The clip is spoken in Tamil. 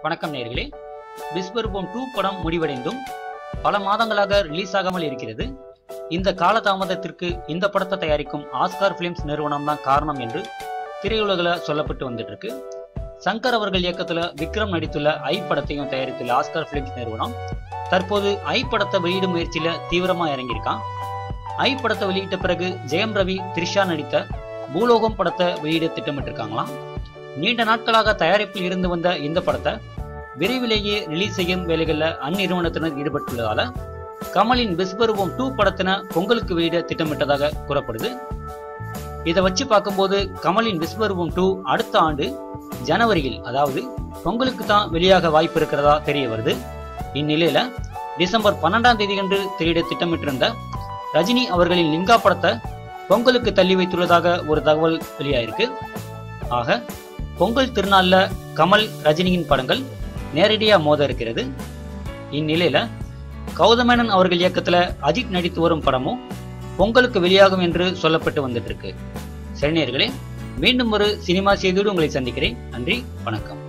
வணக்கம் நேயர்களே. விஸ்வரூபம் 2 படம் முடிவடைந்தும் பல மாதங்களாக ரிலீஸ் ஆகாமல் இருக்கிறது. இந்த காலதாமதத்திற்கு இந்த படத்தை தயாரிக்கும் ஆஸ்கார் பிலிம்ஸ் நிறுவனம் தான் காரணம் என்று திரையுலகில் சொல்லப்பட்டு வந்துட்டு இருக்கு. சங்கர் அவர்கள் இயக்கத்தில் விக்ரம் நடித்துள்ள ஐ படத்தையும் தயாரித்துள்ள ஆஸ்கார் பிலிம்ஸ் நிறுவனம் தற்போது ஐ படத்தை வெளியிடும் முயற்சியில தீவிரமா இறங்கியிருக்கான். ஐ படத்தை வெளியிட்ட பிறகு ஜெயம் ரவி, த்ரிஷா நடித்த பூலோகம் படத்தை வெளியிட திட்டமிட்டிருக்காங்களாம். நீண்ட நாட்களாக தயாரிப்பில் இருந்து வந்த இந்த படத்தை விரைவிலேயே ரிலீஸ் செய்யும் வேலைகளில் அந்நிறுவனத்தினர் ஈடுபட்டுள்ளதால கமலின் விஸ்வரூபம் 2 படத்தின பொங்கலுக்கு வெளியிட திட்டமிட்டதாக கூறப்படுது. இதை வச்சு பார்க்கும்போது கமலின் விஸ்வரூபம் 2 அடுத்த ஆண்டு ஜனவரியில், அதாவது பொங்கலுக்கு தான் வெளியாக வாய்ப்பு இருக்கிறதா தெரிய வருது. இந்நிலையில டிசம்பர் 12ஆம் தேதி அன்று திரையிட திட்டமிட்டிருந்த ரஜினி அவர்களின் லிங்கா படத்தை பொங்கலுக்கு தள்ளி வைத்துள்ளதாக ஒரு தகவல் வெளியாயிருக்கு. ஆக பொங்கல் திருநாள்ல கமல், ரஜினியின் படங்கள் நேரடியா மோத இருக்கிறது. இந்நிலையில கௌதமேனன் அவர்கள் இயக்கத்துல அஜித் நடித்து வரும் படமும் பொங்கலுக்கு வெளியாகும் என்று சொல்லப்பட்டு வந்துட்டு இருக்கு. சரி நேயர்களே, மீண்டும் ஒரு சினிமா செய்தியோடு உங்களை சந்திக்கிறேன். நன்றி, வணக்கம்.